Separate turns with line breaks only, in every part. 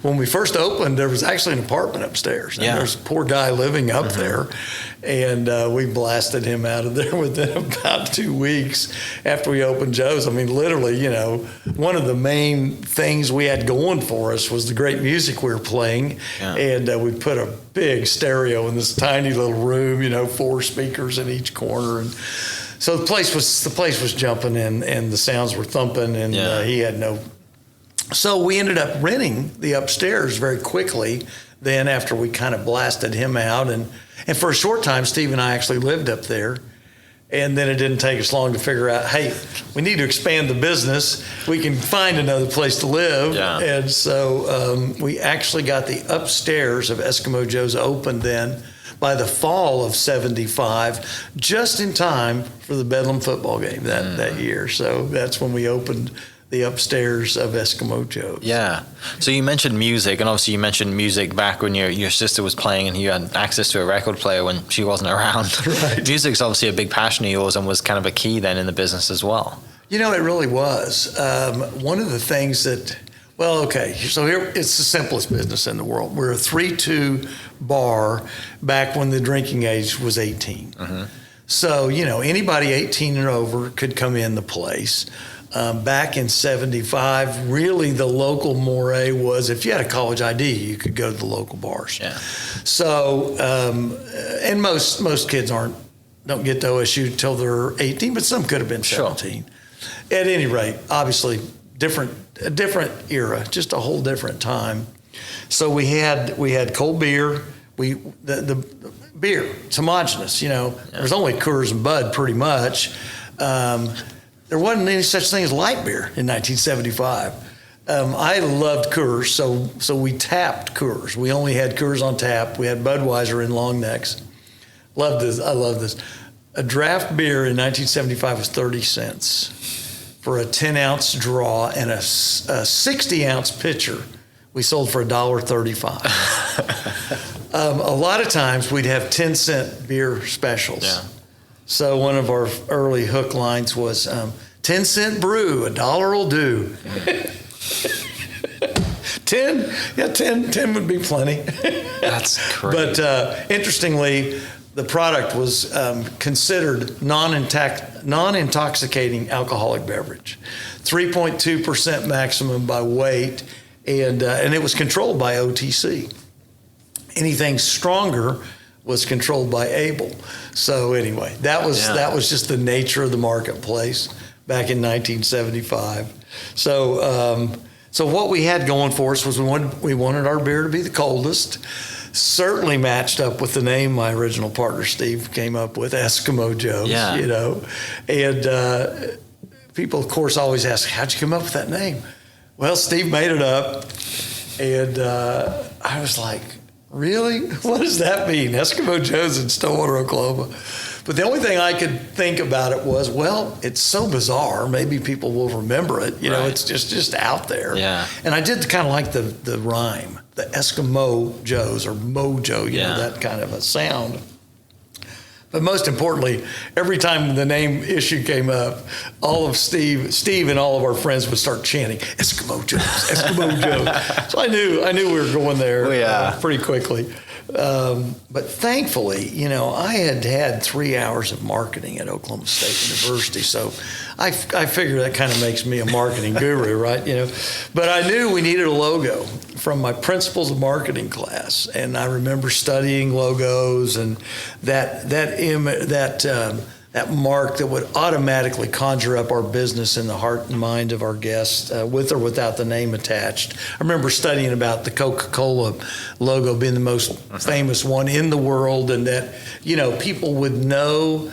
when we first opened, there was actually an apartment upstairs. And there's a poor guy living up there. And we blasted him out of there within about 2 weeks after we opened Joe's. I mean, literally, you know, one of the main things we had going for us was the great music we were playing. Yeah. And we put a big stereo in this tiny little room, you know, 4 speakers in each corner. And so the place was jumping and the sounds were thumping, and he had no. So we ended up renting the upstairs very quickly then after we kind of blasted him out. And for a short time, Steve and I actually lived up there. And then it didn't take us long to figure out, hey, we need to expand the business. We can find another place to live. Yeah. And so we actually got the upstairs of Eskimo Joe's open then by the fall of '75, just in time for the Bedlam football game that year. So that's when we opened the upstairs of Eskimo Joe's. Yeah.
So you mentioned music, and obviously you mentioned music back when your sister was playing and you had access to a record player when she wasn't around. Right. Music's obviously a big passion of yours and was kind of a key then in the business as well.
You know, it really was. One of the things that, so here, it's the simplest business in the world. We're a 3-2 bar back when the drinking age was 18. Mm-hmm. So, you know, anybody 18 and over could come in the place. Back in '75, really the local moray was if you had a college ID, you could go to the local bars. Yeah. So, and most kids don't get to OSU till they're 18, but some could have been 17. Sure. At any rate, obviously a different era, just a whole different time. So we had cold beer. The beer, it's homogenous. You know, there's only Coors and Bud pretty much. There wasn't any such thing as light beer in 1975. I loved Coors, so we tapped Coors. We only had Coors on tap. We had Budweiser in long necks. Loved this. I love this. A draft beer in 1975 was 30 cents for a 10-ounce draw, and a 60-ounce pitcher we sold for $1.35. A lot of times we'd have 10-cent beer specials. Yeah. So one of our early hook lines was 10-cent brew, $1 will do. 10 would be plenty.
That's crazy.
But interestingly, the product was considered non-intoxicating alcoholic beverage, 3.2% maximum by weight, and it was controlled by OTC. Anything stronger was controlled by Able. So anyway, that was just the nature of the marketplace back in 1975. So what we had going for us was we wanted our beer to be the coldest. Certainly matched up with the name my original partner Steve came up with, Eskimo Joes. Yeah. You know, and people of course always ask, how'd you come up with that name? Well, Steve made it up, and I was like, really? What does that mean? Eskimo Joe's in Stillwater, Oklahoma. But the only thing I could think about it was, well, it's so bizarre. Maybe people will remember it. You know, it's just out there. Yeah. And I did kind of like the rhyme, the Eskimo Joes or Mojo, you know, that kind of a sound. But most importantly, every time the name issue came up, all of Steve and all of our friends would start chanting, Eskimo Joes, Eskimo Joes. So I knew we were going there pretty quickly. But thankfully, you know, I had 3 hours of marketing at Oklahoma State University, so I figure that kind of makes me a marketing guru, right? You know, but I knew we needed a logo from my principles of marketing class, and I remember studying logos and that mark that would automatically conjure up our business in the heart and mind of our guests, with or without the name attached. I remember studying about the Coca-Cola logo being the most famous one in the world, and that, you know, people would know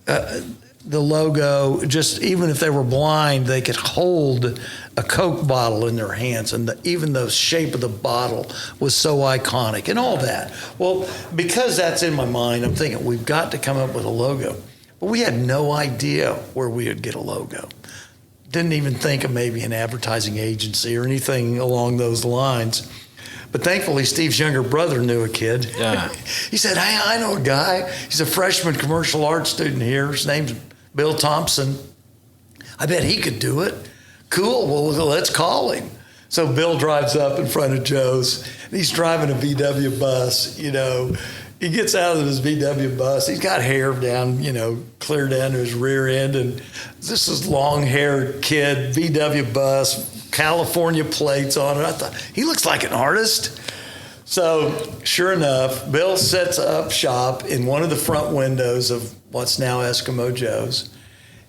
the logo, just even if they were blind, they could hold a Coke bottle in their hands, and even the shape of the bottle was so iconic and all that. Well, because that's in my mind, I'm thinking we've got to come up with a logo. But we had no idea where we would get a logo. Didn't even think of maybe an advertising agency or anything along those lines. But thankfully, Steve's younger brother knew a kid. Yeah. He said, hey, I know a guy. He's a freshman commercial arts student here. His name's Bill Thompson. I bet he could do it. Cool. Well, let's call him. So Bill drives up in front of Joe's, and he's driving a VW bus, you know. He gets out of his VW bus. He's got hair down, you know, clear down to his rear end. And this is long-haired kid, VW bus, California plates on it. I thought, he looks like an artist. So sure enough, Bill sets up shop in one of the front windows of what's now Eskimo Joe's,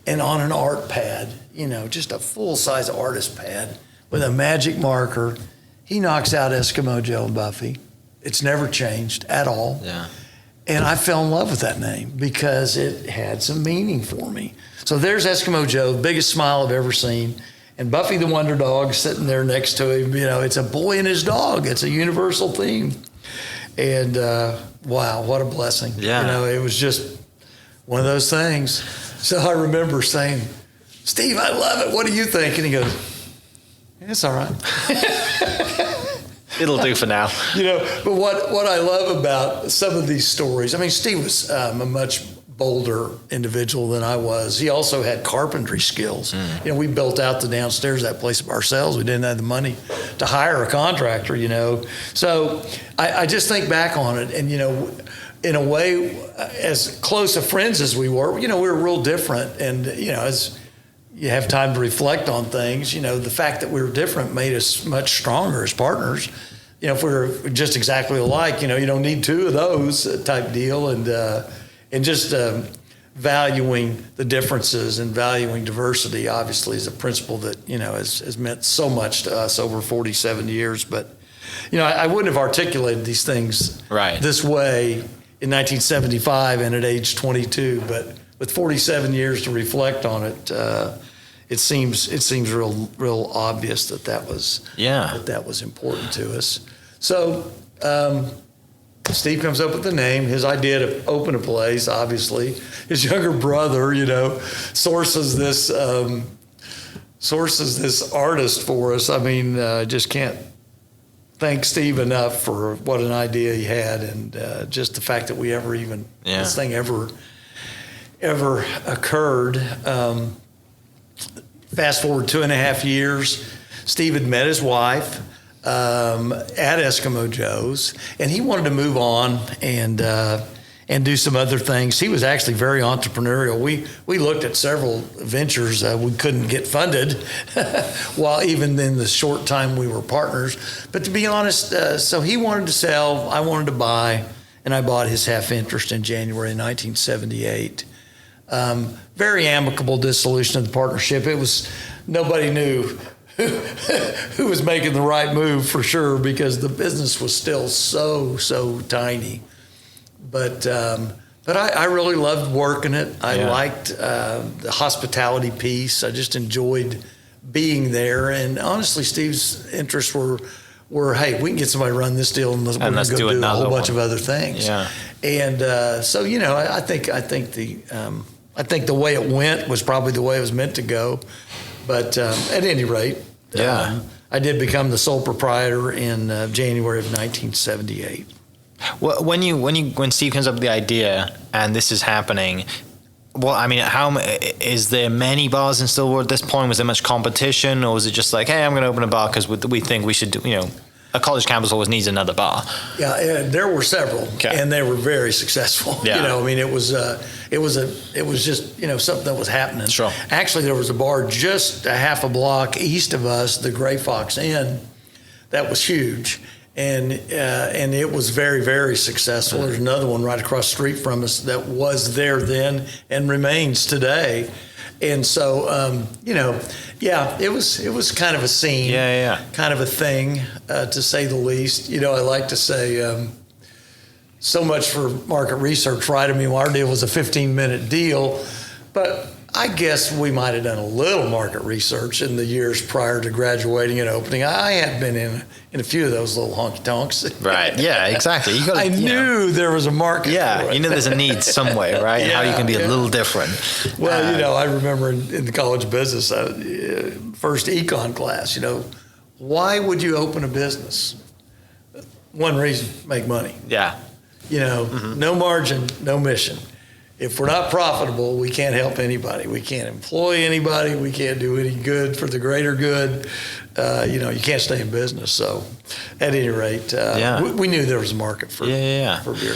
and on an art pad, you know, just a full-size artist pad with a magic marker, he knocks out Eskimo Joe and Buffy. It's never changed at all.
Yeah.
And I fell in love with that name because it had some meaning for me. So there's Eskimo Joe, biggest smile I've ever seen. And Buffy the Wonder Dog sitting there next to him. You know, it's a boy and his dog. It's a universal theme. And wow, what a blessing.
Yeah.
You know, it was just one of those things. So I remember saying, Steve, I love it. What do you think? And he goes, it's all right.
It'll do for now.
You know, but what I love about some of these stories, I mean, Steve was a much bolder individual than I was. He also had carpentry skills. You know, we built out the downstairs of that place ourselves. We didn't have the money to hire a contractor, you know. So I just think back on it, and, you know, in a way, as close of friends as we were, you know, we were real different. And, you know, as you have time to reflect on things, you know, the fact that we were different made us much stronger as partners. You know, if we were just exactly alike, you know, you don't need two of those type deal. And just valuing the differences and valuing diversity, obviously, is a principle that, you know, has meant so much to us over 47 years. But, you know, I wouldn't have articulated these things this way in 1975 and at age 22. But with 47 years to reflect on it, it seems real obvious that was important to us. So Steve comes up with the name, his idea to open a place, obviously. His younger brother, you know, sources this artist for us. I mean, just can't thank Steve enough for what an idea he had, and just the fact that we this thing ever occurred. Fast forward 2.5 years, Steve had met his wife at Eskimo Joe's, and he wanted to move on and do some other things. He was actually very entrepreneurial. We looked at several ventures we couldn't get funded, while even in the short time we were partners. But to be honest, so he wanted to sell, I wanted to buy, and I bought his half interest in January 1978. Very amicable dissolution of the partnership. It was, nobody knew who was making the right move for sure, because the business was still so tiny. But I really loved working it. I liked the hospitality piece. I just enjoyed being there. And honestly, Steve's interests were, hey, we can get somebody to run this deal, and we're going to go do a whole bunch of other things. Yeah. And so, you know, I think the way it went was probably the way it was meant to go. But at any rate, I did become the sole proprietor in January of 1978.
Well, when Steve comes up with the idea and this is happening, well, I mean, is there many bars in Stillwater at this point? Was there much competition, or was it just like, hey, I'm going to open a bar because we think we should do, you know, a college campus always needs another bar? Yeah,
there were several, and they were very successful. Yeah. You know, I mean, it was just, you know, something that was happening.
Sure.
Actually, there was a bar just a half a block east of us, the Gray Fox Inn, that was huge, and it was very, very successful. There's another one right across the street from us that was there then and remains today. And so, you know, it was kind of a scene, kind of a thing, to say the least. You know, I like to say, so much for market research, right? I mean, our deal was a 15-minute deal, but I guess we might have done a little market research in the years prior to graduating and opening. I had been in a few of those little honky tonks.
Right. Yeah, exactly.
I knew there was a market.
Yeah,
for it.
You know there's a need somewhere, right? And how you can be a little different.
Well, you know, I remember in the college business, first econ class, you know, why would you open a business? One reason, make money.
Yeah.
You know, no margin, no mission. if we're not profitable, we can't help anybody. We can't employ anybody. We can't do any good for the greater good. You can't stay in business. So, at any rate, we knew there was a market for beer.